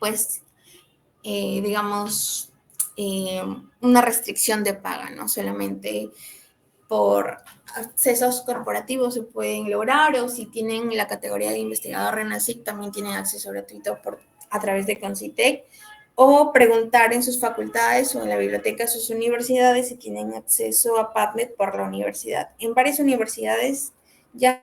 pues, digamos, una restricción de paga, ¿no? Solamente por accesos corporativos se pueden lograr, o si tienen la categoría de investigador RENACIC, también tienen acceso gratuito a través de Concitec, o preguntar en sus facultades o en la biblioteca de sus universidades si tienen acceso a PubMed por la universidad. En varias universidades ya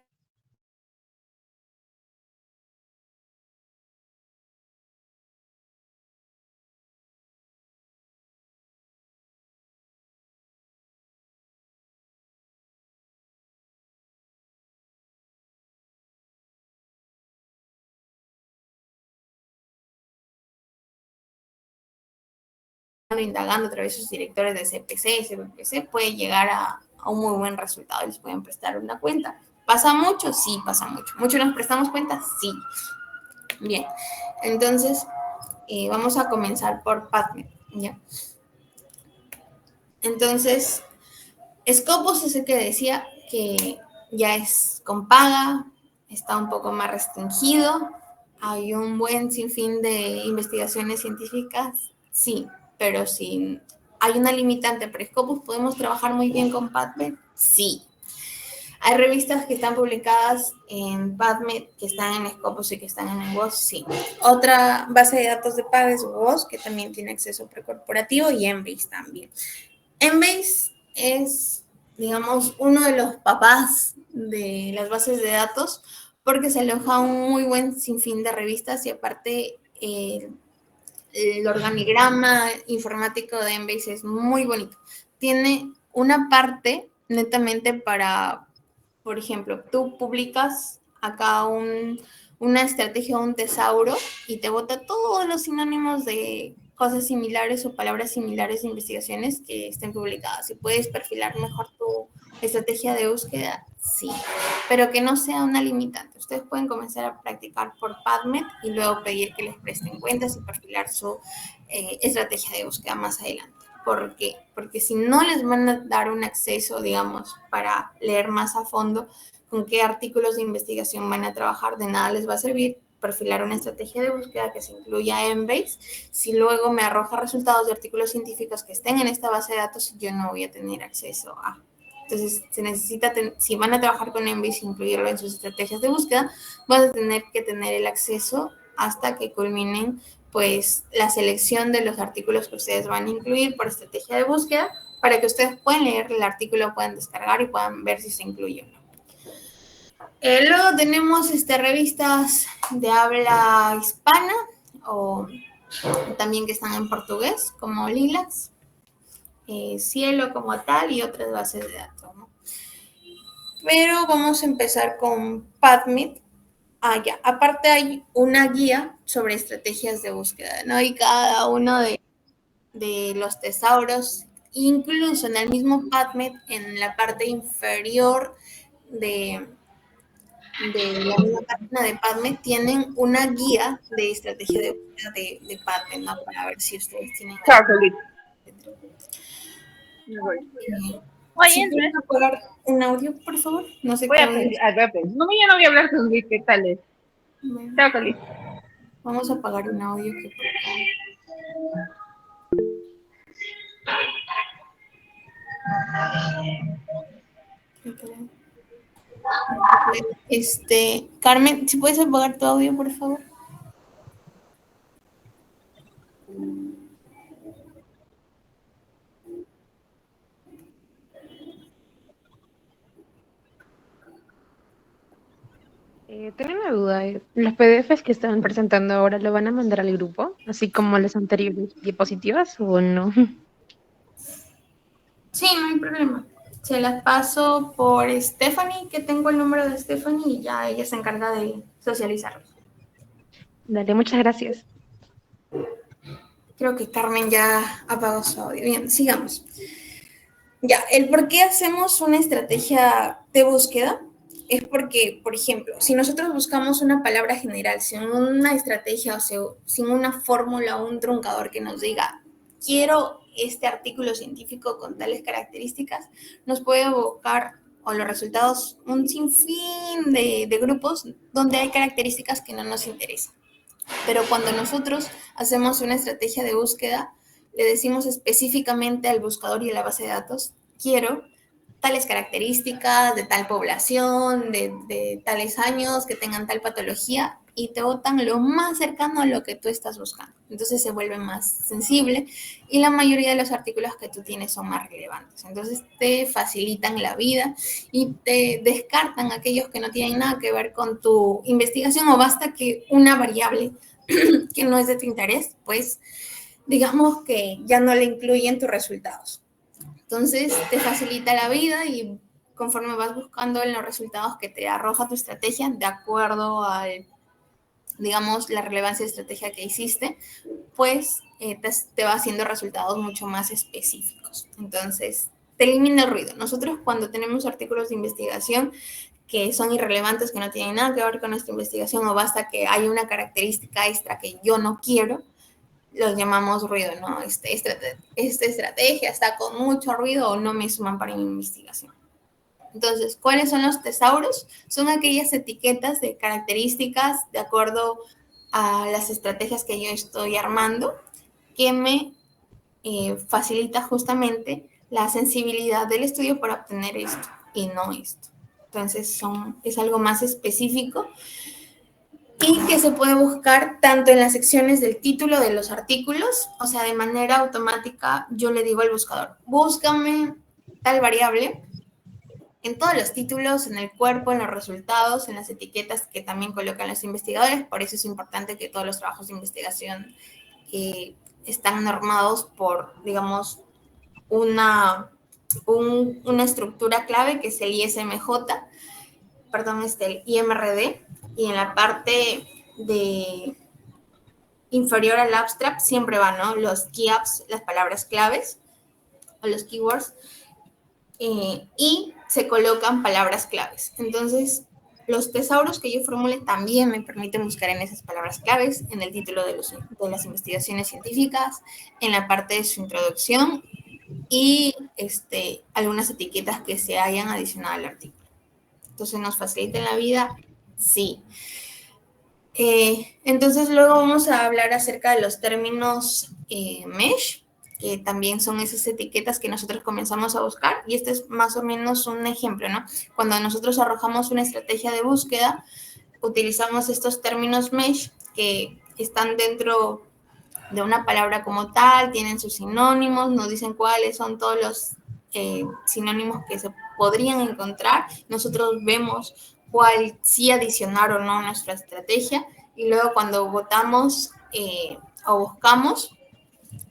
indagando a través de sus directores de CPC, CPPC, puede llegar a un muy buen resultado y les pueden prestar una cuenta. ¿Pasa mucho? Sí, pasa mucho. ¿Mucho nos prestamos cuenta? Sí. Bien, entonces vamos a comenzar por PubMed, ¿ya? Entonces, Scopus es el que decía que ya es con paga, está un poco más restringido, hay un buen sinfín de investigaciones científicas, sí, pero si hay una limitante para Scopus, ¿podemos trabajar muy bien con PubMed? Sí. ¿Hay revistas que están publicadas en PubMed, que están en Scopus y que están en WOS? Sí. Otra base de datos de paga es WOS, que también tiene acceso precorporativo, y Embase también. Embase es, digamos, uno de los papás de las bases de datos, porque se aloja un muy buen sinfín de revistas, y aparte el organigrama informático de Embase es muy bonito. Tiene una parte netamente para, por ejemplo, tú publicas acá una estrategia o un tesauro y te bota todos los sinónimos de cosas similares o palabras similares de investigaciones que estén publicadas. Si puedes perfilar mejor tu estrategia de búsqueda, sí, pero que no sea una limitante. Ustedes pueden comenzar a practicar por PubMed y luego pedir que les presten cuentas y perfilar su estrategia de búsqueda más adelante. ¿Por qué? Porque si no les van a dar un acceso, digamos, para leer más a fondo con qué artículos de investigación van a trabajar, de nada les va a servir perfilar una estrategia de búsqueda que se incluya en Embase. Si luego me arroja resultados de artículos científicos que estén en esta base de datos, yo no voy a tener acceso a. Entonces, se necesita, si van a trabajar con Embase e incluirlo en sus estrategias de búsqueda, van a tener que tener el acceso hasta que culminen pues la selección de los artículos que ustedes van a incluir por estrategia de búsqueda, para que ustedes puedan leer el artículo, puedan descargar y puedan ver si se incluye o no. Luego tenemos revistas de habla hispana o también que están en portugués, como Lilacs, Cielo como tal y otras bases de datos, ¿no? Pero vamos a empezar con PubMed. Ya, aparte hay una guía sobre estrategias de búsqueda, ¿no? Y cada uno de los tesauros, incluso en el mismo PubMed, en la parte inferior de la misma página de PubMed, tienen una guía de estrategia de búsqueda de PubMed, ¿no? Para ver si ustedes tienen Chao, Felipe. si pueden apagar un audio, por favor. No sé Voy qué a audio. pedir. No, yo no voy a hablar con Luis, ¿qué tal es? Bueno, Chao, Felipe. vamos a apagar un audio que por acá. Carmen, si puedes apagar tu audio, por favor. Tengo una duda. ¿Los PDFs que estaban presentando ahora lo van a mandar al grupo, así como las anteriores diapositivas, o no? Sí, no hay problema. Se las paso por Stephanie, que tengo el número de Stephanie, y ya ella se encarga de socializarlos. Dale, muchas gracias. Creo que Carmen ya apagó su audio. Bien, sigamos. Ya, el por qué hacemos una estrategia de búsqueda es porque, por ejemplo, si nosotros buscamos una palabra general sin una estrategia, o sea, sin una fórmula o un truncador que nos diga, quiero este artículo científico con tales características, nos puede evocar, o los resultados, un sinfín de grupos donde hay características que no nos interesan. Pero cuando nosotros hacemos una estrategia de búsqueda, le decimos específicamente al buscador y a la base de datos, quiero tales características de tal población, de tales años, que tengan tal patología, y te botan lo más cercano a lo que tú estás buscando. Entonces se vuelve más sensible y la mayoría de los artículos que tú tienes son más relevantes. Entonces te facilitan la vida y te descartan aquellos que no tienen nada que ver con tu investigación, o basta que una variable que no es de tu interés, pues digamos que ya no le incluyen tus resultados. Entonces te facilita la vida y conforme vas buscando en los resultados que te arroja tu estrategia, de acuerdo a, digamos, la relevancia de estrategia que hiciste, pues te va haciendo resultados mucho más específicos. Entonces, te elimina el ruido. Nosotros cuando tenemos artículos de investigación que son irrelevantes, que no tienen nada que ver con nuestra investigación, o basta que haya una característica extra que yo no quiero, los llamamos ruido, ¿no? Esta estrategia está con mucho ruido o no me suman para mi investigación. Entonces, ¿cuáles son los tesauros? Son aquellas etiquetas de características de acuerdo a las estrategias que yo estoy armando, que me facilita justamente la sensibilidad del estudio para obtener esto y no esto. Entonces, es algo más específico y que se puede buscar tanto en las secciones del título de los artículos, o sea, de manera automática yo le digo al buscador, búscame tal variable en todos los títulos, en el cuerpo, en los resultados, en las etiquetas que también colocan los investigadores. Por eso es importante que todos los trabajos de investigación están normados por, digamos, una estructura clave que es el ISMJ, perdón, el IMRD, y en la parte de inferior al abstract siempre van, ¿no? Los keyapps, las palabras claves o los keywords, y se colocan palabras claves. Entonces, los tesauros que yo formule también me permiten buscar en esas palabras claves, en el título de las investigaciones científicas, en la parte de su introducción y algunas etiquetas que se hayan adicionado al artículo. Entonces, ¿nos facilita la vida? Sí. Entonces, luego vamos a hablar acerca de los términos MESH, que también son esas etiquetas que nosotros comenzamos a buscar, y este es más o menos un ejemplo, ¿no? Cuando nosotros arrojamos una estrategia de búsqueda, utilizamos estos términos MESH que están dentro de una palabra como tal, tienen sus sinónimos, nos dicen cuáles son todos los sinónimos que se podrían encontrar. Nosotros vemos cuál sí adicionar o no a nuestra estrategia, y luego cuando votamos o buscamos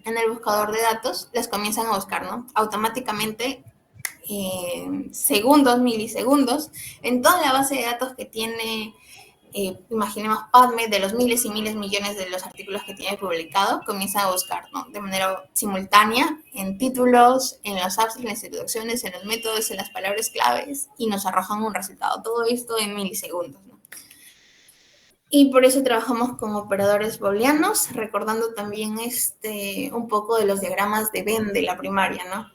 en el buscador de datos, las comienzan a buscar, ¿no? Automáticamente, segundos, milisegundos, en toda la base de datos que tiene, imaginemos PubMed, de los miles y miles millones de los artículos que tiene publicado, comienza a buscar, ¿no? De manera simultánea en títulos, en los apps, en las introducciones, en los métodos, en las palabras claves, y nos arrojan un resultado. Todo esto en milisegundos, ¿no? Y por eso trabajamos con operadores booleanos, recordando también un poco de los diagramas de Venn de la primaria, ¿no?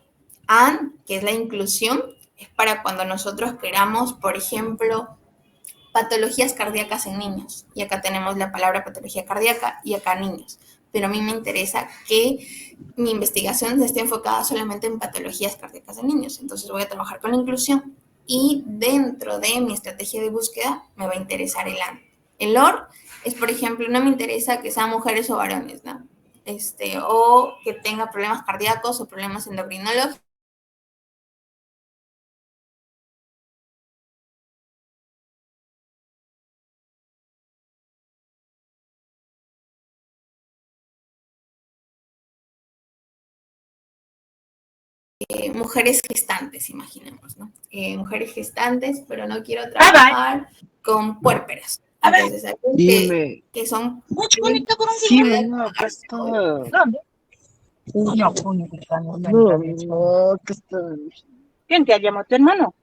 AND, que es la inclusión, es para cuando nosotros queramos, por ejemplo, patologías cardíacas en niños. Y acá tenemos la palabra patología cardíaca y acá niños. Pero a mí me interesa que mi investigación esté enfocada solamente en patologías cardíacas en niños. Entonces voy a trabajar con la inclusión y dentro de mi estrategia de búsqueda me va a interesar el AND. El OR es, por ejemplo, no me interesa que sean mujeres o varones, ¿no? O que tenga problemas cardíacos o problemas endocrinológicos. Mujeres gestantes, imaginemos, ¿no? Mujeres gestantes, pero no quiero trabajar con puérperas. Entonces, que son... Sí, venga, presta. ¿Dónde? No, coño, que está en No, que está. ¿Quién te llamó tu hermano?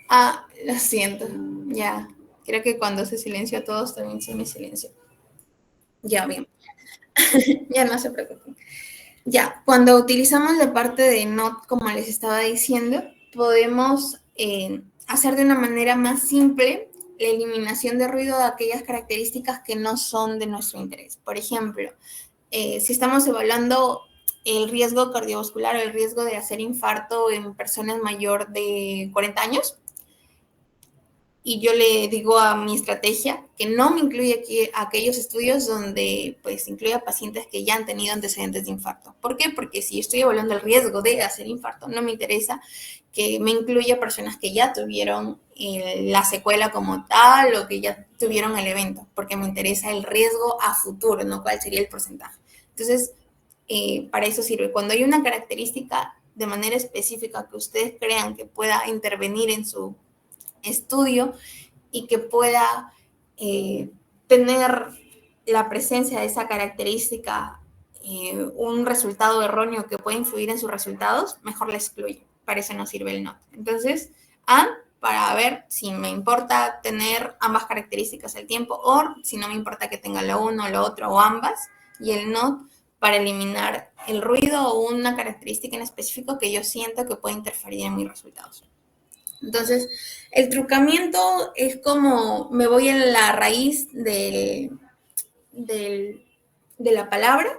Ah, lo siento. Ya. Creo que cuando se silenció a todos también se me silenció. Ya, bien. Ya no se preocupen. Ya, cuando utilizamos la parte de not, como les estaba diciendo, podemos hacer de una manera más simple la eliminación de ruido de aquellas características que no son de nuestro interés. Por ejemplo, si estamos evaluando el riesgo cardiovascular o el riesgo de hacer infarto en personas mayor de 40 años, y yo le digo a mi estrategia que no me incluye aquí aquellos estudios donde pues incluya pacientes que ya han tenido antecedentes de infarto. ¿Por qué? Porque si estoy evaluando el riesgo de hacer infarto, no me interesa que me incluya personas que ya tuvieron la secuela como tal o que ya tuvieron el evento, porque me interesa el riesgo a futuro, ¿no? ¿Cuál sería el porcentaje? Entonces, para eso sirve. Cuando hay una característica de manera específica que ustedes crean que pueda intervenir en su estudio y que pueda tener la presencia de esa característica, un resultado erróneo que puede influir en sus resultados, mejor la excluyo. Para eso no sirve el not. Entonces, para ver si me importa tener ambas características al tiempo o si no me importa que tenga lo uno, lo otro o ambas, y el not para eliminar el ruido o una característica en específico que yo siento que puede interferir en mis resultados. Entonces, el trucamiento es como me voy a la raíz de la palabra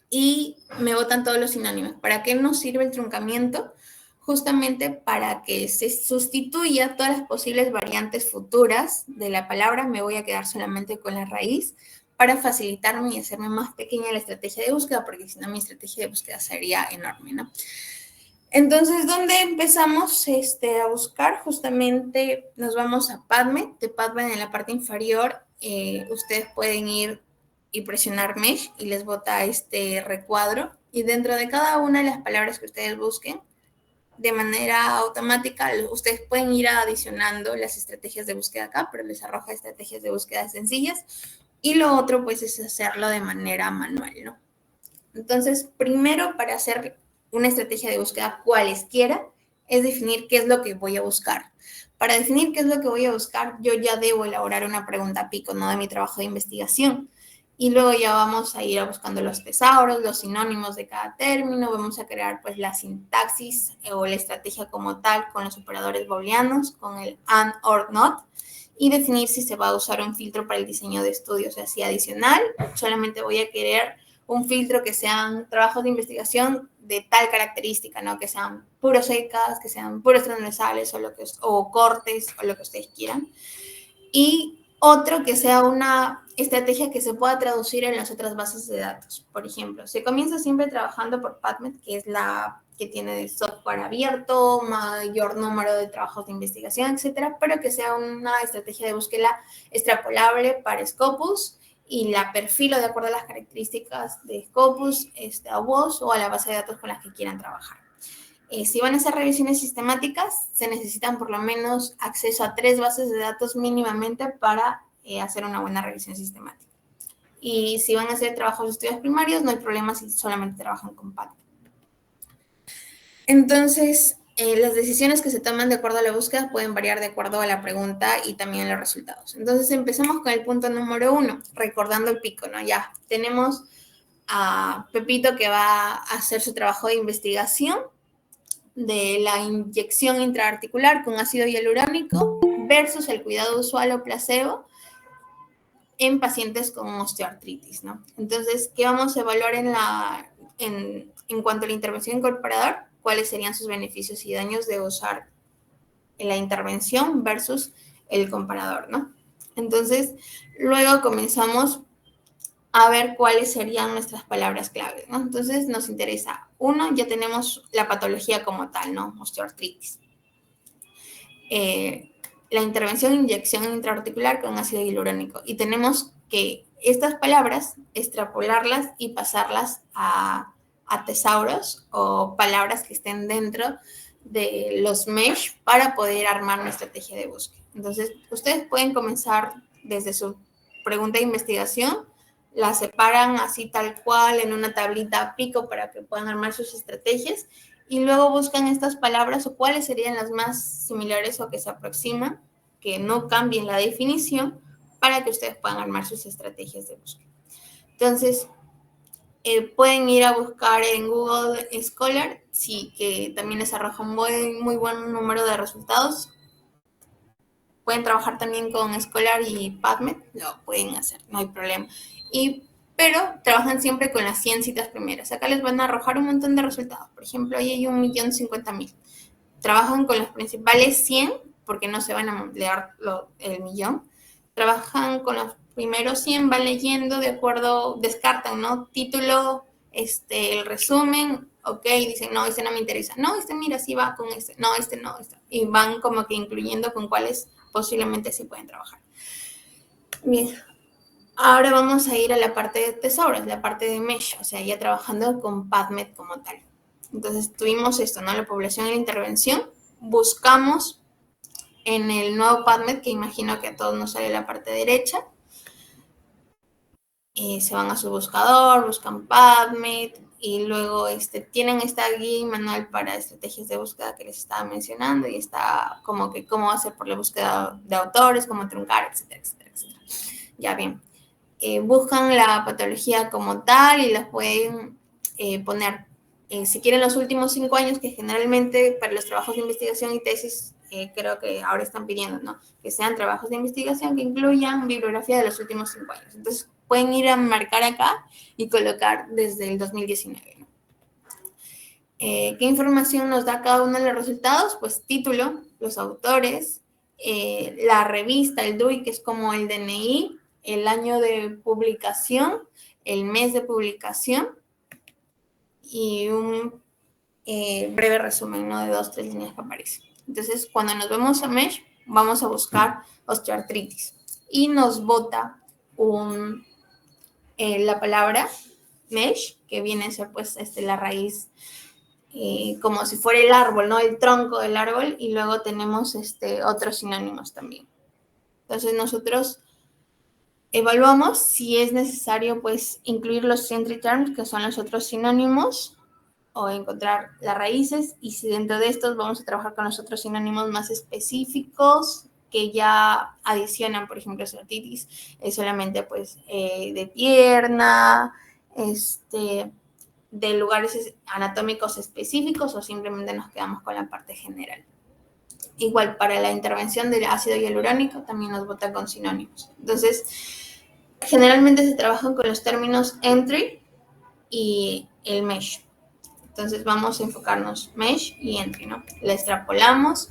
y me botan todos los sinónimos. ¿Para qué nos sirve el truncamiento? Justamente para que se sustituya todas las posibles variantes futuras de la palabra. Me voy a quedar solamente con la raíz para facilitarme y hacerme más pequeña la estrategia de búsqueda, porque si no mi estrategia de búsqueda sería enorme, ¿no? Entonces, ¿dónde empezamos a buscar? Justamente nos vamos a PubMed. De PubMed en la parte inferior, ustedes pueden ir y presionar Mesh y les bota este recuadro. Y dentro de cada una de las palabras que ustedes busquen, de manera automática, ustedes pueden ir adicionando las estrategias de búsqueda acá, pero les arroja estrategias de búsqueda sencillas. Y lo otro, pues, es hacerlo de manera manual, ¿no? Entonces, primero, para hacer una estrategia de búsqueda cualesquiera, es definir qué es lo que voy a buscar. Para definir qué es lo que voy a buscar, yo ya debo elaborar una pregunta pico, ¿no? De mi trabajo de investigación. Y luego ya vamos a ir buscando los tesauros, los sinónimos de cada término, vamos a crear pues la sintaxis o la estrategia como tal con los operadores booleanos, con el and, or, not, y definir si se va a usar un filtro para el diseño de estudios. O sea, si adicional, solamente voy a querer un filtro que sean trabajos de investigación de tal característica, ¿no? Que sean puros secas, que sean puros transversales o cortes o lo que ustedes quieran. Y otro que sea una estrategia que se pueda traducir en las otras bases de datos. Por ejemplo, se comienza siempre trabajando por PubMed, que es la que tiene el software abierto, mayor número de trabajos de investigación, etcétera, pero que sea una estrategia de búsqueda extrapolable para Scopus y la perfilo de acuerdo a las características de Scopus, a WOS o a la base de datos con las que quieran trabajar. Si van a hacer revisiones sistemáticas, se necesitan por lo menos acceso a 3 bases de datos mínimamente para hacer una buena revisión sistemática. Y si van a hacer trabajos de estudios primarios, no hay problema si solamente trabajan con PubMed. Entonces, las decisiones que se toman de acuerdo a la búsqueda pueden variar de acuerdo a la pregunta y también los resultados. Entonces, empezamos con el punto número 1, recordando el pico, ¿no? Ya tenemos a Pepito que va a hacer su trabajo de investigación de la inyección intraarticular con ácido hialurónico versus el cuidado usual o placebo en pacientes con osteoartritis, ¿no? Entonces, ¿qué vamos a evaluar en cuanto a la intervención incorporador? ¿Cuáles serían sus beneficios y daños de usar la intervención versus el comparador, ¿no? Entonces, luego comenzamos a ver cuáles serían nuestras palabras clave, ¿no? Entonces, nos interesa, uno, ya tenemos la patología como tal, ¿no? Osteoartritis. La intervención inyección intraarticular con ácido hialurónico. Y tenemos que estas palabras, extrapolarlas y pasarlas a tesauros o palabras que estén dentro de los mesh para poder armar una estrategia de búsqueda. Entonces, ustedes pueden comenzar desde su pregunta de investigación, la separan así tal cual en una tablita pico para que puedan armar sus estrategias y luego buscan estas palabras o cuáles serían las más similares o que se aproximan, que no cambien la definición para que ustedes puedan armar sus estrategias de búsqueda. Entonces, pueden ir a buscar en Google Scholar, sí, que también les arroja un muy buen número de resultados. Pueden trabajar también con Scholar y PubMed, lo pueden hacer, no hay problema. Pero trabajan siempre con las 100 citas primeras. Acá les van a arrojar un montón de resultados. Por ejemplo, ahí hay 1.050.000. Trabajan con los principales 100, porque no se van a ampliar el millón. Trabajan con los primeros 100, van leyendo de acuerdo, descartan, ¿no? Título, el resumen, ok, dicen, no, este no me interesa. No, mira, sí va con este. No, no. Y van como que incluyendo con cuáles posiblemente sí pueden trabajar. Bien. Ahora vamos a ir a la parte de tesoros, la parte de Mesh, o sea, ya trabajando con PubMed como tal. Entonces tuvimos esto, ¿no? La población y la intervención. Buscamos en el nuevo PubMed, que imagino que a todos nos sale la parte derecha. Se van a su buscador, buscan PubMed y luego tienen esta guía y manual para estrategias de búsqueda que les estaba mencionando y está como que cómo hacer por la búsqueda de autores, cómo truncar, etcétera, etcétera, etcétera. Ya bien. Buscan la patología como tal y las pueden poner, si quieren, los últimos 5 años, que generalmente para los trabajos de investigación y tesis creo que ahora están pidiendo, ¿no? Que sean trabajos de investigación que incluyan bibliografía de los últimos 5 años. Entonces pueden ir a marcar acá y colocar desde el 2019, ¿no? ¿Qué información nos da cada uno de los resultados? Pues título, los autores, la revista, el DUI, que es como el DNI, el año de publicación, el mes de publicación y un breve resumen, ¿no? De 2-3 líneas que aparecen. Entonces, cuando nos vemos a Mesh, vamos a buscar osteoartritis y nos bota la palabra Mesh, que viene a ser pues la raíz, como si fuera el árbol, ¿no? El tronco del árbol, y luego tenemos otros sinónimos también. Entonces, nosotros evaluamos si es necesario pues incluir los sentry terms, que son los otros sinónimos, o encontrar las raíces, y si dentro de estos vamos a trabajar con los otros sinónimos más específicos que ya adicionan, por ejemplo, osteoartritis, es solamente pues de pierna, de lugares anatómicos específicos, o simplemente nos quedamos con la parte general. Igual para la intervención del ácido hialurónico también nos bota con sinónimos. Entonces, generalmente se trabajan con los términos entry y el mesh. Entonces vamos a enfocarnos mesh y entry, ¿no? La extrapolamos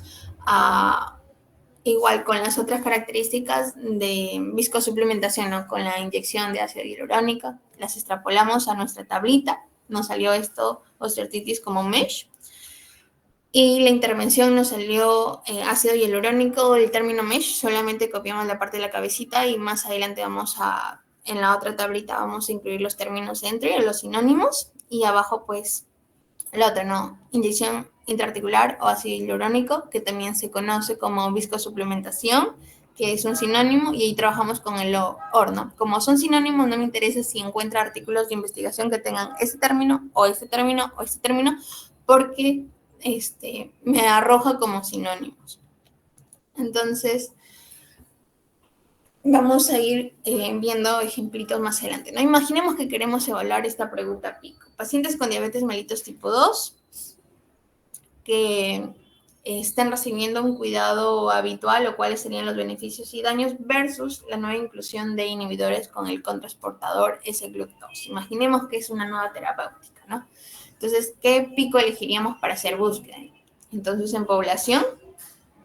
igual con las otras características de viscosuplementación, ¿no? Con la inyección de ácido hialurónico, las extrapolamos a nuestra tablita. Nos salió esto, osteoartritis como mesh. Y la intervención nos salió ácido hialurónico, el término mesh, solamente copiamos la parte de la cabecita y más adelante en la otra tablita vamos a incluir los términos entry, los sinónimos, y abajo pues la otra, ¿no? Inyección intraarticular o ácido hialurónico, que también se conoce como viscosuplementación, que es un sinónimo, y ahí trabajamos con el OR, ¿no? Como son sinónimos, no me interesa si encuentra artículos de investigación que tengan ese término o ese término o ese término, porque me arroja como sinónimos. Entonces, vamos a ir viendo ejemplitos más adelante, ¿no? Imaginemos que queremos evaluar esta pregunta pico. Pacientes con diabetes mellitus tipo 2 que estén recibiendo un cuidado habitual, o cuáles serían los beneficios y daños versus la nueva inclusión de inhibidores con el cotransportador S-GLUT2. Imaginemos que es una nueva terapéutica, ¿no? Entonces, ¿qué pico elegiríamos para hacer búsqueda? Entonces, en población,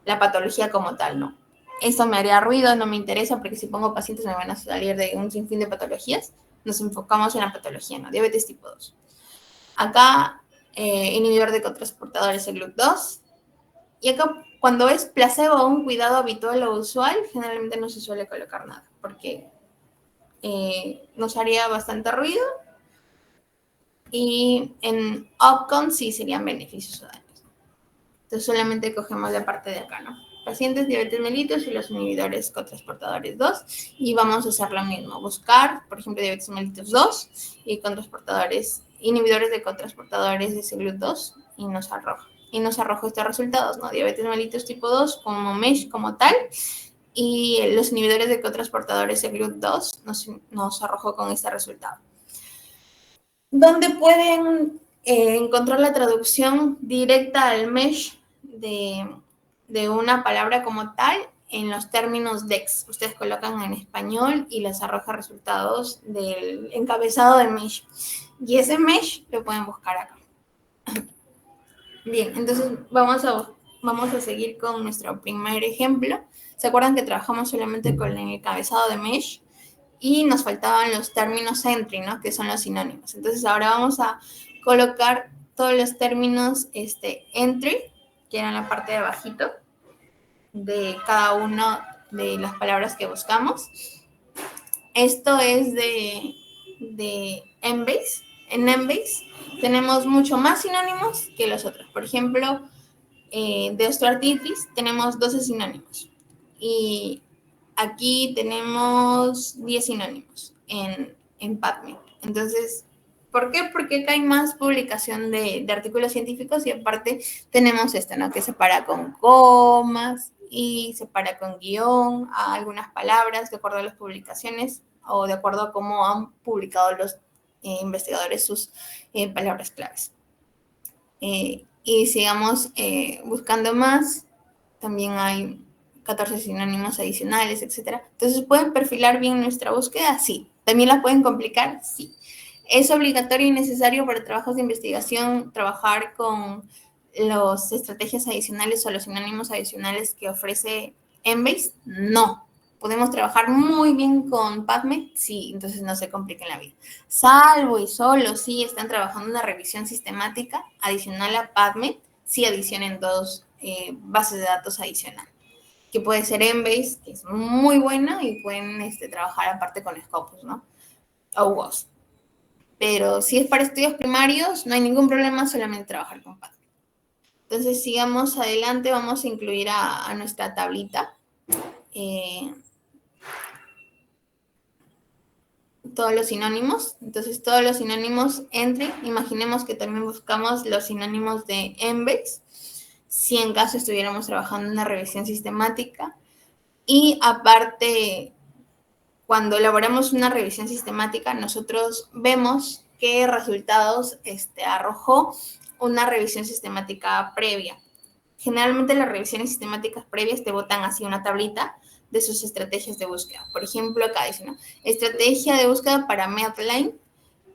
la patología como tal, ¿no? Esto me haría ruido, no me interesa, porque si pongo pacientes me van a salir de un sinfín de patologías. Nos enfocamos en la patología, ¿no? Diabetes tipo 2. Acá, inhibidor de cotransportadores GLUT2. Y acá, cuando es placebo o un cuidado habitual o usual, generalmente no se suele colocar nada, porque nos haría bastante ruido. Y en outcome sí serían beneficios o daños. Entonces solamente cogemos la parte de acá, ¿no? Pacientes diabetes mellitus y los inhibidores cotransportadores 2, y vamos a hacer lo mismo, buscar, por ejemplo, diabetes mellitus 2 y inhibidores de cotransportadores de SGLUT2 y nos arroja. Y nos arrojó estos resultados, ¿no? Diabetes mellitus tipo 2 como MESH como tal, y los inhibidores de cotransportadores de GLUT2 nos arrojó con este resultado. Donde pueden encontrar la traducción directa al MESH de una palabra como tal en los términos DEX. Ustedes colocan en español y les arroja resultados del encabezado de MESH. Y ese MESH lo pueden buscar acá. Bien, entonces vamos a seguir con nuestro primer ejemplo. ¿Se acuerdan que trabajamos solamente con el encabezado de MESH? Y nos faltaban los términos entry, ¿no? Que son los sinónimos. Entonces ahora vamos a colocar todos los términos entry, que eran la parte de abajito de cada una de las palabras que buscamos. Esto es de Embase. En Embase tenemos mucho más sinónimos que los otros. Por ejemplo, de osteoartritis tenemos 12 sinónimos. Y aquí tenemos 10 sinónimos en PubMed. Entonces, ¿por qué? Porque acá hay más publicación de artículos científicos y aparte tenemos esto, ¿no? Que separa con comas y separa con guión a algunas palabras de acuerdo a las publicaciones o de acuerdo a cómo han publicado los investigadores sus palabras claves. Y sigamos buscando más. También hay 14 sinónimos adicionales, etc. Entonces, ¿pueden perfilar bien nuestra búsqueda? Sí. ¿También la pueden complicar? Sí. ¿Es obligatorio y necesario para trabajos de investigación trabajar con las estrategias adicionales o los sinónimos adicionales que ofrece Embase? No. ¿Podemos trabajar muy bien con PubMed? Sí, entonces no se compliquen la vida. Salvo y solo si están trabajando en una revisión sistemática adicional a PubMed, sí adicionen dos bases de datos adicionales, que puede ser Embase, que es muy buena, y pueden trabajar aparte con Scopus, ¿no? O WOS. Pero si es para estudios primarios, no hay ningún problema, solamente trabajar con PubMed. Entonces, sigamos adelante, vamos a incluir a nuestra tablita. Todos los sinónimos. Entonces, todos los sinónimos entry. Imaginemos que también buscamos los sinónimos de Embase, si en caso estuviéramos trabajando en una revisión sistemática. Y aparte, cuando elaboramos una revisión sistemática, nosotros vemos qué resultados arrojó una revisión sistemática previa. Generalmente las revisiones sistemáticas previas te botan así una tablita de sus estrategias de búsqueda. Por ejemplo, acá dice, ¿no? Estrategia de búsqueda para Medline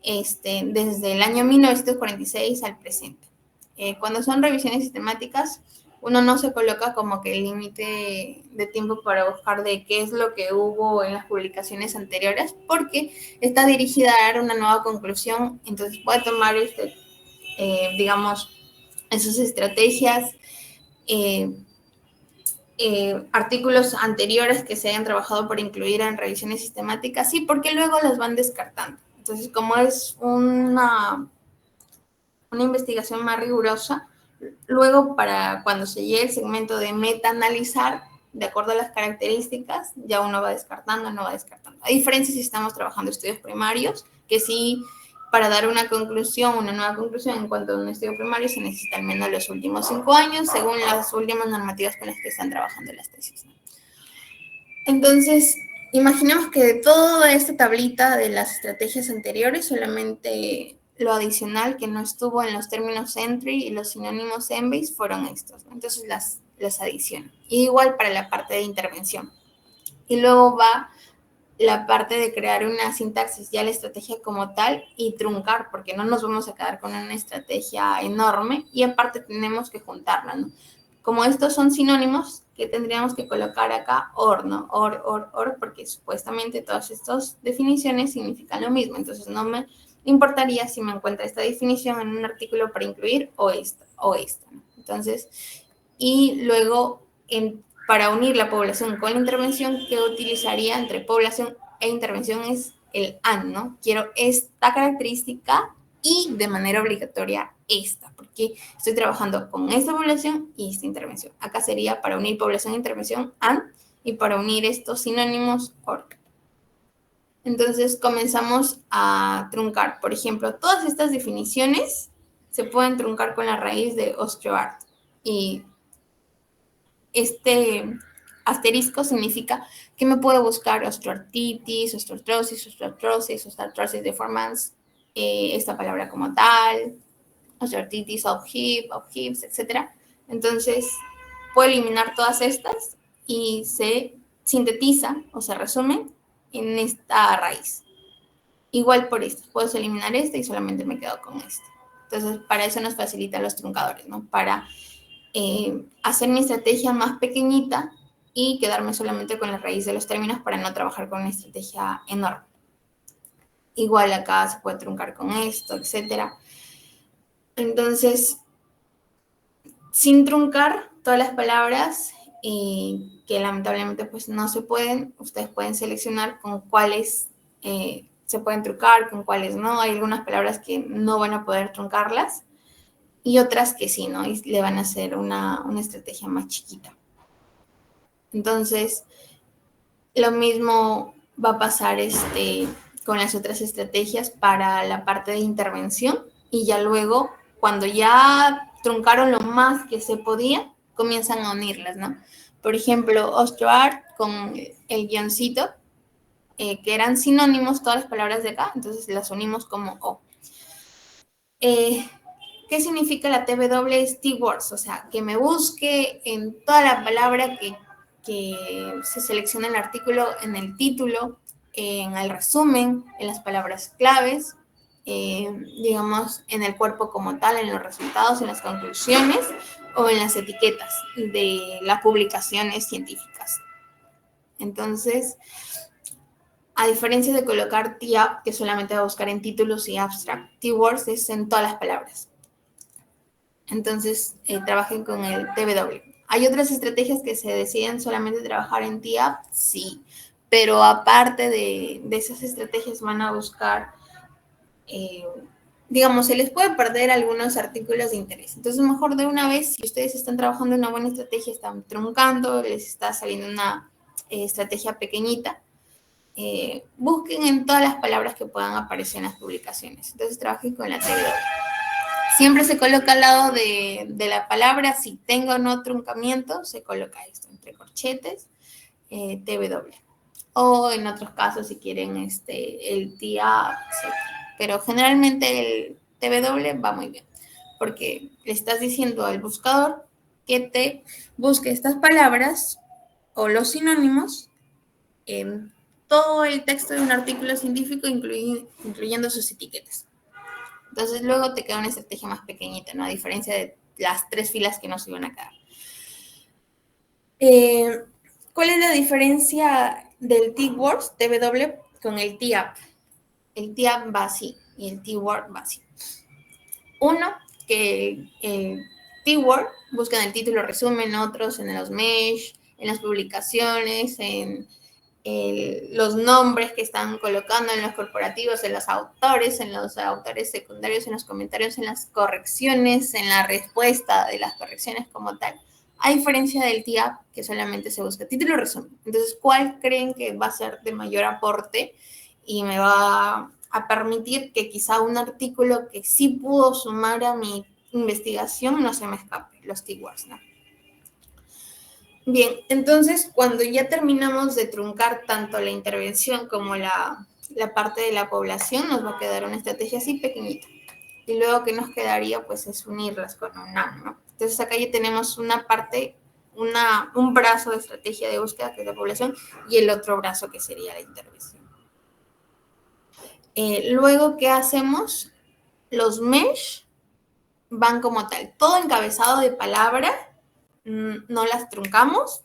desde el año 1946 al presente. Cuando son revisiones sistemáticas, uno no se coloca como que el límite de tiempo para buscar de qué es lo que hubo en las publicaciones anteriores, porque está dirigida a dar una nueva conclusión. Entonces puede tomar, digamos, esas estrategias, artículos anteriores que se hayan trabajado por incluir en revisiones sistemáticas, sí, porque luego las van descartando. Entonces, como es una investigación más rigurosa, luego para cuando se llegue el segmento de meta-analizar, de acuerdo a las características, ya uno va descartando, no va descartando. A diferencia si estamos trabajando estudios primarios, que sí, para dar una conclusión, una nueva conclusión en cuanto a un estudio primario, se necesita al menos los últimos 5 años, según las últimas normativas con las que están trabajando las tesis. Entonces, imaginemos que de toda esta tablita de las estrategias anteriores, solamente lo adicional que no estuvo en los términos entry y los sinónimos Embase fueron estos, ¿no? Entonces las adiciono. Igual para la parte de intervención. Y luego va la parte de crear una sintaxis, ya la estrategia como tal, y truncar, porque no nos vamos a quedar con una estrategia enorme, y aparte tenemos que juntarla, ¿no? Como estos son sinónimos, que tendríamos que colocar acá or, ¿no? Or, porque supuestamente todas estas definiciones significan lo mismo, entonces no me importaría si me encuentra esta definición en un artículo para incluir o esta, ¿no? Entonces, y luego para unir la población con la intervención, que utilizaría entre población e intervención es el AND, ¿no? Quiero esta característica y de manera obligatoria esta, porque estoy trabajando con esta población y esta intervención. Acá sería para unir población e intervención AND y para unir estos sinónimos OR. Entonces comenzamos a truncar, por ejemplo, todas estas definiciones se pueden truncar con la raíz de osteoart. Y este asterisco significa que me puedo buscar osteoartritis, osteoartrosis deformans, esta palabra como tal, osteoartritis of hips, etc. Entonces, puedo eliminar todas estas y se sintetiza o se resume en esta raíz. Igual por esto, puedo eliminar este y solamente me quedo con este. Entonces, para eso nos facilita los truncadores, ¿no? Para hacer mi estrategia más pequeñita y quedarme solamente con la raíz de los términos para no trabajar con una estrategia enorme. Igual acá se puede truncar con esto, etc. Entonces, sin truncar todas las palabras que lamentablemente pues no se pueden, ustedes pueden seleccionar con cuáles se pueden truncar, con cuáles no. Hay algunas palabras que no van a poder truncarlas y otras que sí, ¿no? Y le van a hacer una estrategia más chiquita. Entonces, lo mismo va a pasar con las otras estrategias para la parte de intervención y ya luego, cuando ya truncaron lo más que se podía, comienzan a unirlas, ¿no? Por ejemplo, osteoart con el guioncito, que eran sinónimos todas las palabras de acá, entonces las unimos como O. ¿Qué significa la TW? Es T-Words, o sea, que me busque en toda la palabra que se selecciona en el artículo, en el título, en el resumen, en las palabras claves, digamos, en el cuerpo como tal, en los resultados, en las conclusiones o en las etiquetas de las publicaciones científicas. Entonces, a diferencia de colocar T-Up, que solamente va a buscar en títulos y abstract, T-Words es en todas las palabras. Entonces, trabajen con el TW. ¿Hay otras estrategias que se deciden solamente trabajar en T-Up? Sí, pero aparte de esas estrategias van a buscar, digamos, se les puede perder algunos artículos de interés. Entonces, mejor de una vez, si ustedes están trabajando una buena estrategia, están truncando, les está saliendo una estrategia pequeñita, busquen en todas las palabras que puedan aparecer en las publicaciones. Entonces, trabajen con la TW. Siempre se coloca al lado de la palabra, si tengo o no truncamiento, se coloca esto, entre corchetes, TW. O en otros casos, si quieren, el TIA, etc. Pero generalmente el TW va muy bien, porque le estás diciendo al buscador que te busque estas palabras o los sinónimos en todo el texto de un artículo científico, incluyendo sus etiquetas. Entonces luego te queda una estrategia más pequeñita, ¿no? A diferencia de las 3 filas que nos iban a quedar. ¿Cuál es la diferencia del T-Words, TW, con el T-Up? El T-Up va así y el T-Word va así. Uno, que el T-Word busca en el título resumen, otros en los mesh, en las publicaciones, en los nombres que están colocando en los corporativos, en los autores secundarios, en los comentarios, en las correcciones, en la respuesta de las correcciones como tal. A diferencia del TIAP, que solamente se busca título y resumen. Entonces, ¿cuál creen que va a ser de mayor aporte y me va a permitir que quizá un artículo que sí pudo sumar a mi investigación no se me escape? Los keywords, ¿no? Bien, entonces cuando ya terminamos de truncar tanto la intervención como la parte de la población, nos va a quedar una estrategia así pequeñita. Y luego que nos quedaría, pues es unirlas con UNAM, ¿no? Entonces acá ya tenemos una parte, un brazo de estrategia de búsqueda que es la población y el otro brazo que sería la intervención. Luego, ¿qué hacemos? Los mesh van como tal, todo encabezado de palabra, no las truncamos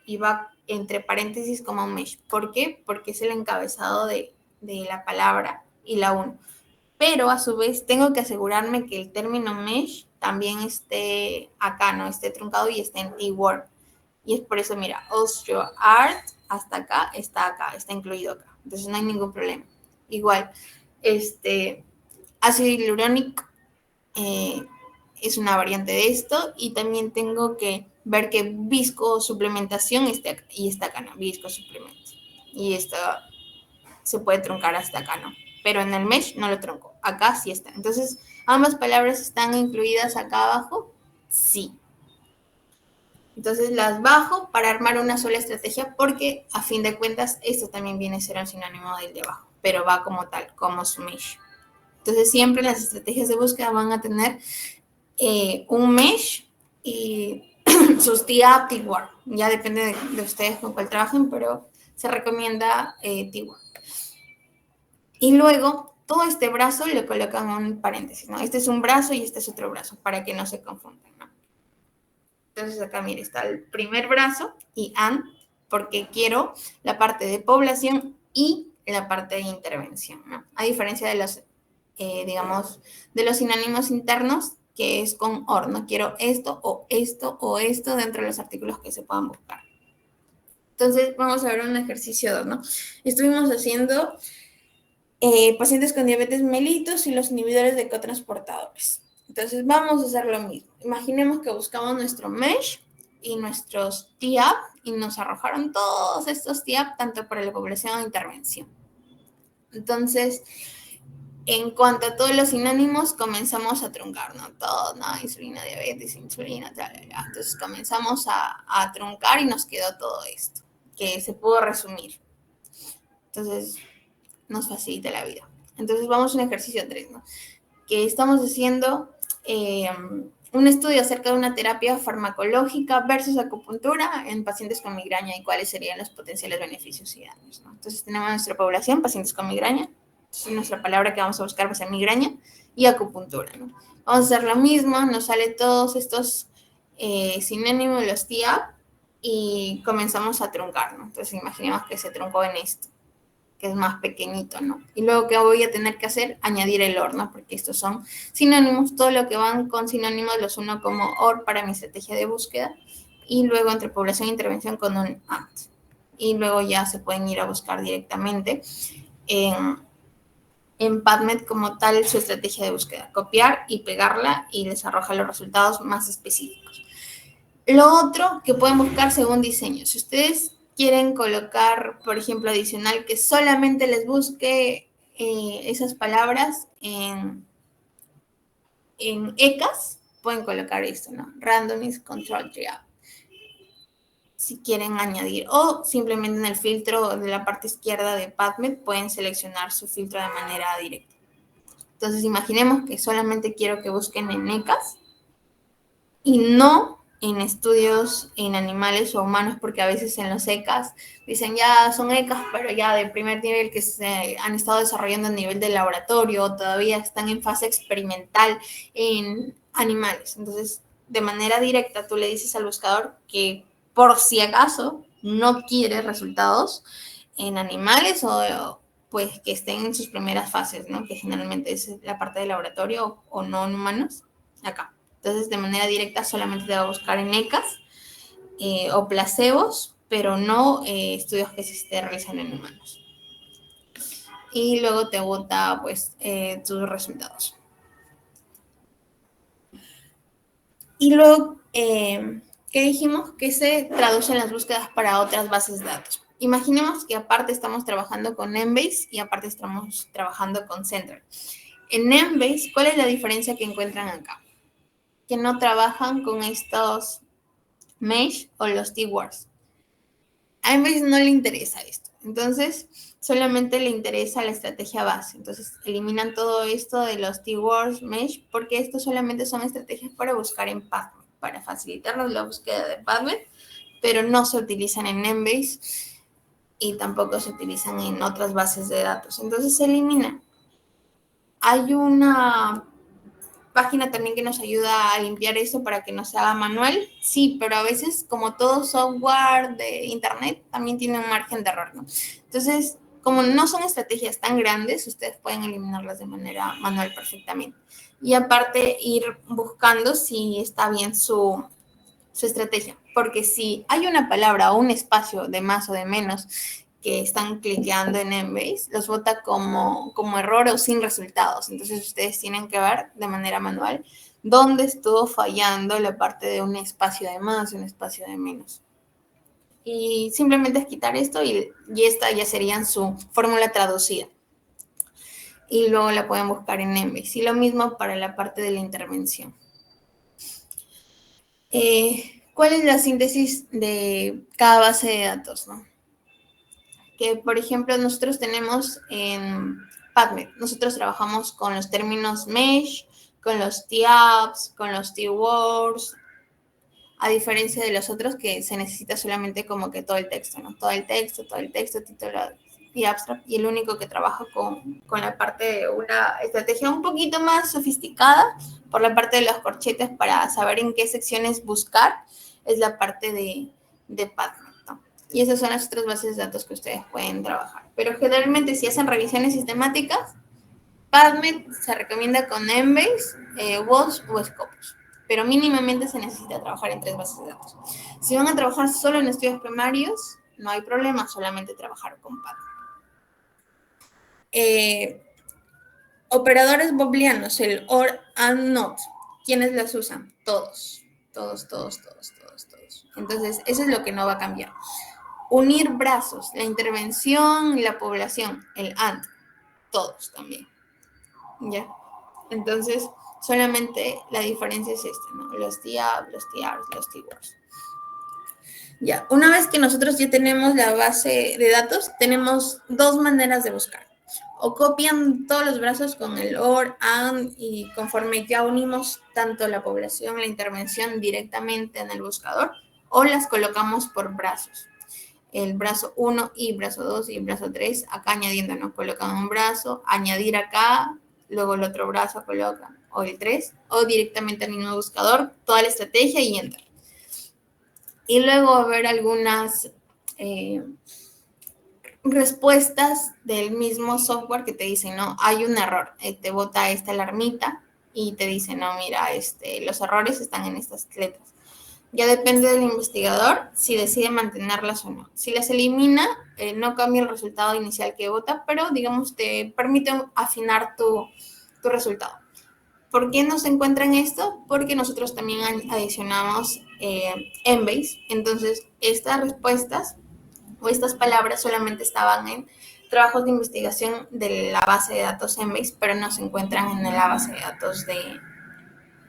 y va entre paréntesis como mesh. ¿Por qué? Porque es el encabezado de la palabra y la uno. Pero a su vez tengo que asegurarme que el término mesh también esté acá, no esté truncado y esté en T-Word. Y es por eso, mira, osteoart hasta acá, está incluido acá. Entonces no hay ningún problema. Igual, ácido hialurónico es una variante de esto y también tengo que ver que viscosuplementación esté acá, y está acá, ¿no? Viscosuplemento. Y esto se puede truncar hasta acá, ¿no? Pero en el mesh no lo trunco. Acá sí está. Entonces, ¿Ambas palabras están incluidas acá abajo? Sí. Entonces las bajo para armar una sola estrategia porque a fin de cuentas esto también viene a ser un sinónimo del de abajo, pero va como tal, como su mesh. Entonces siempre las estrategias de búsqueda van a tener un mesh y sus TIA, T-Word. Ya depende de ustedes con cuál trabajen, pero se recomienda T-Word. Y luego todo este brazo le colocan un paréntesis, ¿no? Este es un brazo y este es otro brazo para que no se confundan, ¿no? Entonces acá, mire, está el primer brazo y AND, porque quiero la parte de población y la parte de intervención, ¿no? A diferencia de los, digamos, de los sinónimos internos, que es con OR, no quiero esto o esto o esto dentro de los artículos que se puedan buscar. Entonces, vamos a ver un ejercicio 2, ¿no? Estuvimos haciendo pacientes con diabetes mellitus y los inhibidores de cotransportadores. Entonces, vamos a hacer lo mismo. Imaginemos que buscamos nuestro mesh y nuestros TIAP y nos arrojaron todos estos TIAP, tanto para la población o intervención. Entonces, en cuanto a todos los sinónimos, comenzamos a truncar, ¿no? Todo, ¿no? Insulina, diabetes, insulina, tal. Entonces, comenzamos a truncar y nos quedó todo esto, que se pudo resumir. Entonces, nos facilita la vida. Entonces, vamos a un ejercicio 3, ¿no? Que estamos haciendo un estudio acerca de una terapia farmacológica versus acupuntura en pacientes con migraña y cuáles serían los potenciales beneficios y daños, ¿no? Entonces, tenemos nuestra población, pacientes con migraña. Entonces, nuestra palabra que vamos a buscar va a ser migraña y acupuntura, ¿no? Vamos a hacer lo mismo, nos sale todos estos sinónimos, los TIA, y comenzamos a truncar, ¿no? Entonces, imaginemos que se truncó en esto, que es más pequeñito, ¿no? Y luego, ¿qué voy a tener que hacer? Añadir el OR, ¿no? Porque estos son sinónimos, todo lo que van con sinónimos los uno como OR para mi estrategia de búsqueda, y luego entre población e intervención con un AND. Y luego ya se pueden ir a buscar directamente en PubMed como tal su estrategia de búsqueda, copiar y pegarla y les arroja los resultados más específicos. Lo otro que pueden buscar según diseño, si ustedes quieren colocar, por ejemplo, adicional, que solamente les busque esas palabras en ECAS, pueden colocar esto, ¿no? Randomized Control Trial. Si quieren añadir, o simplemente en el filtro de la parte izquierda de PubMed pueden seleccionar su filtro de manera directa. Entonces, imaginemos que solamente quiero que busquen en ECAS y no en estudios en animales o humanos, porque a veces en los ECAS dicen ya son ECAS, pero ya de primer nivel que se han estado desarrollando a nivel de laboratorio, todavía están en fase experimental en animales. Entonces, de manera directa, tú le dices al buscador que por si acaso no quiere resultados en animales o pues que estén en sus primeras fases, ¿no? Que generalmente es la parte de laboratorio o no en humanos, acá. Entonces, de manera directa solamente te va a buscar en ECAS o placebos, pero no estudios que se estén realizando en humanos. Y luego te bota, pues, tus resultados. Y luego, ¿qué dijimos? Que se traducen las búsquedas para otras bases de datos. Imaginemos que aparte estamos trabajando con Embase y aparte estamos trabajando con Central. En Embase, ¿cuál es la diferencia que encuentran acá? Que no trabajan con estos mesh o los T-words. A Embase no le interesa esto. Entonces, solamente le interesa la estrategia base. Entonces, eliminan todo esto de los T-words, mesh, porque esto solamente son estrategias para buscar en PubMed, para facilitarnos la búsqueda de PubMed, pero no se utilizan en Embase y tampoco se utilizan en otras bases de datos. Entonces, se eliminan. Hay una página también que nos ayuda a limpiar eso para que no se haga manual. Sí, pero a veces, como todo software de internet, también tiene un margen de error, ¿no? Entonces, como no son estrategias tan grandes, ustedes pueden eliminarlas de manera manual perfectamente. Y aparte, ir buscando si está bien su estrategia. Porque si hay una palabra o un espacio de más o de menos que están cliqueando en Embase, los bota como error o sin resultados. Entonces, ustedes tienen que ver de manera manual dónde estuvo fallando la parte de un espacio de más y un espacio de menos. Y simplemente es quitar esto y esta ya sería su fórmula traducida. y luego la pueden buscar en Embase. Y lo mismo para la parte de la intervención. ¿Cuál es la síntesis de cada base de datos, no? Que, por ejemplo, nosotros tenemos en PubMed, nosotros trabajamos con los términos mesh, con los T-apps, con los T-words, a diferencia de los otros que se necesita solamente como que todo el texto, ¿no? Todo el texto, título y abstract, y el único que trabaja con la parte de una estrategia un poquito más sofisticada por la parte de los corchetes para saber en qué secciones buscar, es la parte de PubMed, ¿no? Y esas son las otras bases de datos que ustedes pueden trabajar. Pero generalmente si hacen revisiones sistemáticas, PubMed se recomienda con Embase, WASP o Scopus. Pero mínimamente se necesita trabajar en 3 bases de datos. Si van a trabajar solo en estudios primarios, no hay problema, solamente trabajar con PubMed. Operadores booleanos, el OR and NOT. ¿Quiénes las usan? Todos. Entonces, eso es lo que no va a cambiar. Unir brazos, la intervención y la población, el AND. Todos también. ¿Ya? Entonces, solamente la diferencia es esta, ¿no? Los TIAB, los TIARs, los TIWARs. Ya, una vez que nosotros ya tenemos la base de datos, tenemos 2 maneras de buscar. O copian todos los brazos con el OR, AND, y conforme ya unimos tanto la población, la intervención directamente en el buscador, o las colocamos por brazos. El brazo 1 y brazo 2 y brazo 3, acá añadiendo, ¿no? Colocan un brazo, añadir acá, luego el otro brazo colocan, o el 3, o directamente al mismo buscador, toda la estrategia y enter. Y luego va a haber algunas respuestas del mismo software que te dicen, no, hay un error, te bota esta alarmita y te dice, no, mira, los errores están en estas letras. Ya depende del investigador si decide mantenerlas o no. Si las elimina, no cambia el resultado inicial que vota, pero digamos te permite afinar tu resultado. ¿Por qué no se encuentra en esto? Porque nosotros también adicionamos Embase. Entonces, estas respuestas o estas palabras solamente estaban en trabajos de investigación de la base de datos Embase, pero no se encuentran en la base de datos de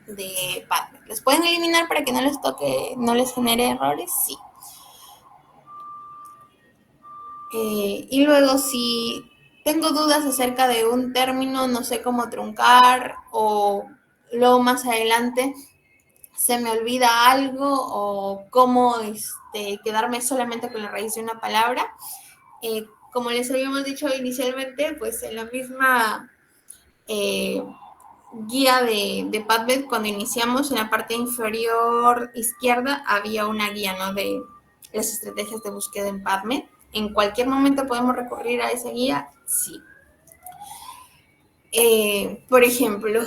PubMed. ¿Las pueden eliminar para que no les toque, no les genere errores? Sí. Y luego, si tengo dudas acerca de un término, no sé cómo truncar, o luego más adelante se me olvida algo, o cómo quedarme solamente con la raíz de una palabra, como les habíamos dicho inicialmente, pues en la misma guía de PubMed, cuando iniciamos en la parte inferior izquierda, había una guía, ¿no?, de las estrategias de búsqueda en PubMed. ¿En cualquier momento podemos recurrir a esa guía? Sí. Por ejemplo,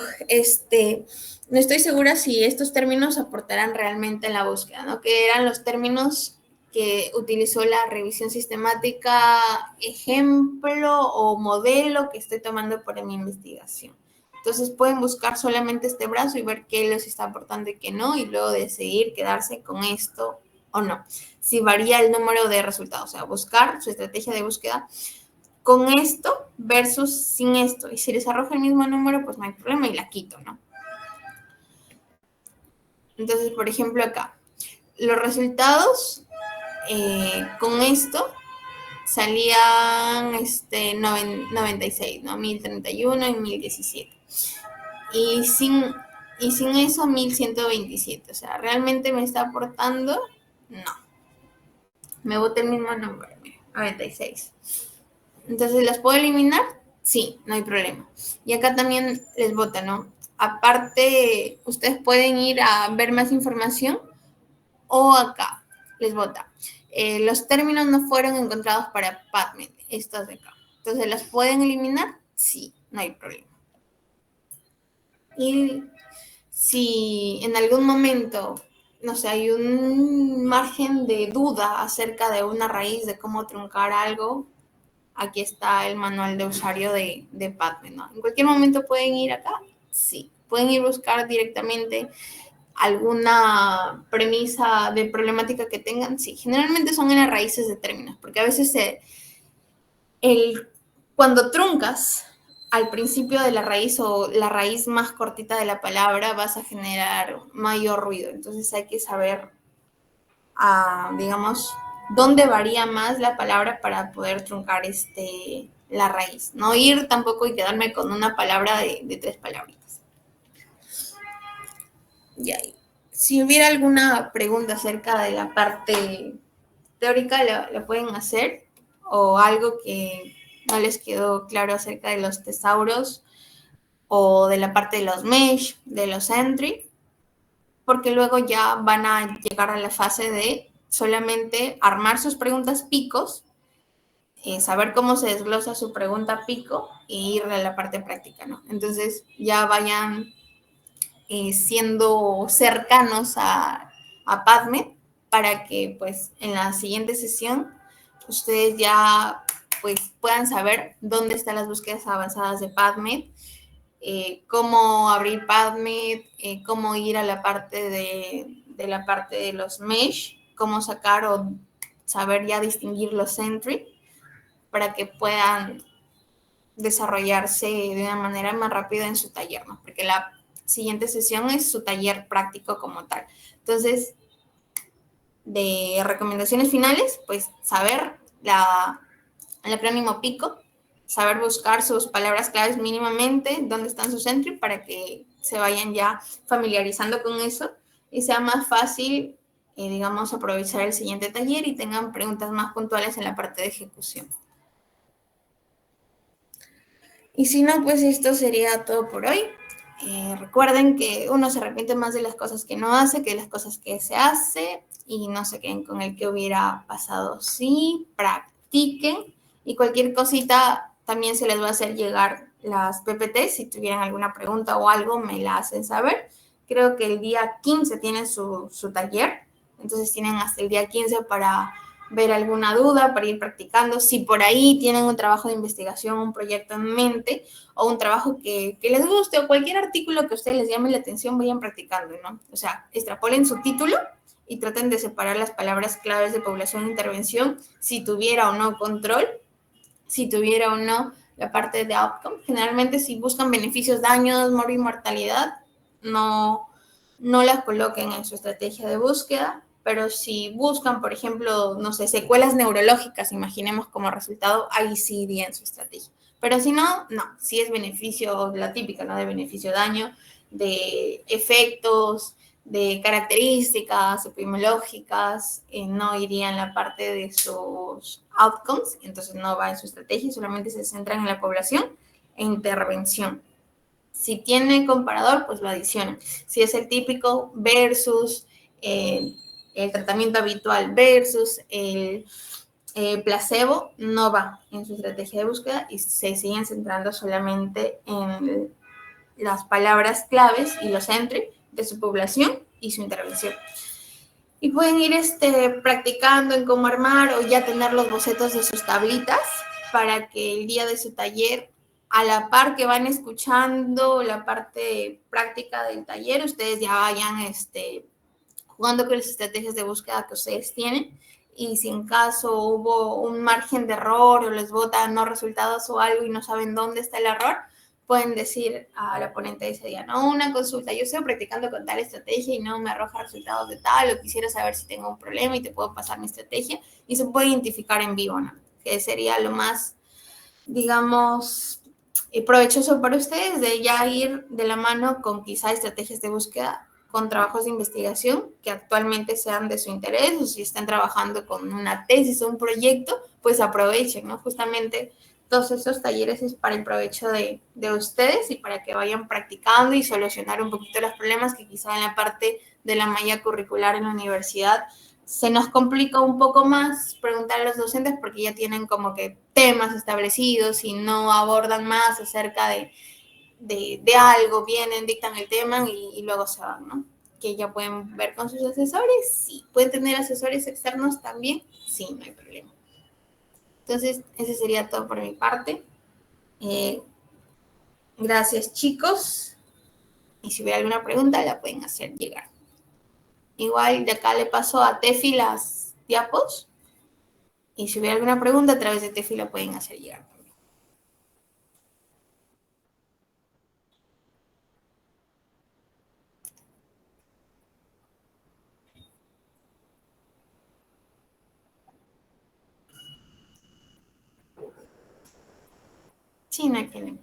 no estoy segura si estos términos aportarán realmente en la búsqueda, ¿no? Que eran los términos que utilizó la revisión sistemática, ejemplo o modelo que estoy tomando para mi investigación. Entonces pueden buscar solamente este brazo y ver qué les está aportando y qué no, y luego decidir quedarse con esto o no. Si varía el número de resultados, o sea, buscar su estrategia de búsqueda con esto versus sin esto. Y si les arroja el mismo número, pues no hay problema y la quito, ¿no? Entonces, por ejemplo, acá, los resultados con esto salían 96, ¿no? 1031 y 1017. Y sin eso, 1127. O sea, ¿realmente me está aportando? No. Me bota el mismo número, 96. Entonces, ¿las puedo eliminar? Sí, no hay problema. Y acá también les bota, ¿no? Aparte, ustedes pueden ir a ver más información o acá les bota. Los términos no fueron encontrados para PubMed, estos de acá. Entonces, ¿las pueden eliminar? Sí, no hay problema. Y si en algún momento, no sé, hay un margen de duda acerca de una raíz, de cómo truncar algo, aquí está el manual de usuario de PubMed, ¿no? En cualquier momento pueden ir acá, sí. Pueden ir a buscar directamente alguna premisa de problemática que tengan, sí. Generalmente son en las raíces de términos, porque a veces cuando truncas al principio de la raíz o la raíz más cortita de la palabra vas a generar mayor ruido. Entonces hay que saber, digamos, dónde varía más la palabra para poder truncar la raíz. No ir tampoco y quedarme con una palabra de 3 palabritas. Y ahí. Si hubiera alguna pregunta acerca de la parte teórica, la pueden hacer, o algo que no les quedó claro acerca de los tesauros o de la parte de los mesh, de los entry, porque luego ya van a llegar a la fase de solamente armar sus preguntas picos, saber cómo se desglosa su pregunta pico e ir a la parte práctica, ¿no? Entonces ya vayan siendo cercanos a PubMed para que pues en la siguiente sesión ustedes ya pues puedan saber dónde están las búsquedas avanzadas de PubMed, cómo abrir PubMed, cómo ir a la parte de la parte de los mesh, cómo sacar o saber ya distinguir los entry para que puedan desarrollarse de una manera más rápida en su taller, ¿no? Porque la siguiente sesión es su taller práctico como tal. Entonces, de recomendaciones finales, pues saber el acrónimo PICO, saber buscar sus palabras claves mínimamente, dónde están sus entry, para que se vayan ya familiarizando con eso y sea más fácil, digamos, aprovechar el siguiente taller y tengan preguntas más puntuales en la parte de ejecución. Y si no, pues esto sería todo por hoy. Recuerden que uno se arrepiente más de las cosas que no hace que de las cosas que se hace, y no se queden con el que hubiera pasado. Sí, practiquen, y cualquier cosita también se les va a hacer llegar las PPT. Si tuvieran alguna pregunta o algo, me la hacen saber. Creo que el día 15 tienen su taller, entonces tienen hasta el día 15 para ver alguna duda, para ir practicando. Si por ahí tienen un trabajo de investigación, un proyecto en mente, o un trabajo que les guste, o cualquier artículo que a ustedes les llame la atención, vayan practicando, ¿no? O sea, extrapolen su título y traten de separar las palabras claves de población e intervención, si tuviera o no control, si tuviera o no la parte de outcome. Generalmente, si buscan beneficios, daños, mortalidad, no las coloquen en su estrategia de búsqueda. Pero si buscan, por ejemplo, no sé, secuelas neurológicas, imaginemos como resultado, ahí sí iría en su estrategia. Pero si no, si es beneficio, la típica, ¿no? De beneficio-daño, de efectos, de características epidemiológicas, no iría en la parte de sus outcomes, entonces no va en su estrategia, solamente se centran en la población e intervención. Si tiene comparador, pues lo adicionan. Si es el típico versus el tratamiento habitual versus el placebo, no va en su estrategia de búsqueda y se siguen centrando solamente en las palabras claves y los entry de su población y su intervención. Y pueden ir practicando en cómo armar, o ya tener los bocetos de sus tablitas para que el día de su taller, a la par que van escuchando la parte práctica del taller, ustedes ya vayan jugando con las estrategias de búsqueda que ustedes tienen. Y si en caso hubo un margen de error o les botan no resultados o algo y no saben dónde está el error, pueden decir a la ponente de ese día, no, una consulta, yo estoy practicando con tal estrategia y no me arroja resultados de tal, o quisiera saber si tengo un problema y te puedo pasar mi estrategia, y se puede identificar en vivo, ¿no? Que sería lo más, digamos, provechoso para ustedes, de ya ir de la mano con quizá estrategias de búsqueda, con trabajos de investigación que actualmente sean de su interés, o si están trabajando con una tesis o un proyecto, pues aprovechen, ¿no? Justamente todos esos talleres es para el provecho de ustedes y para que vayan practicando y solucionar un poquito los problemas que quizá en la parte de la malla curricular en la universidad se nos complica un poco más preguntar a los docentes, porque ya tienen como que temas establecidos y no abordan más acerca de algo, vienen, dictan el tema y luego se van, ¿no? Que ya pueden ver con sus asesores, sí. ¿Pueden tener asesores externos también? Sí, no hay problema. Entonces, ese sería todo por mi parte. Gracias, chicos. Y si hubiera alguna pregunta, la pueden hacer llegar. Igual de acá le paso a Tefi las diapos. Y si hubiera alguna pregunta, a través de Tefi la pueden hacer llegar. Sí, no tiene.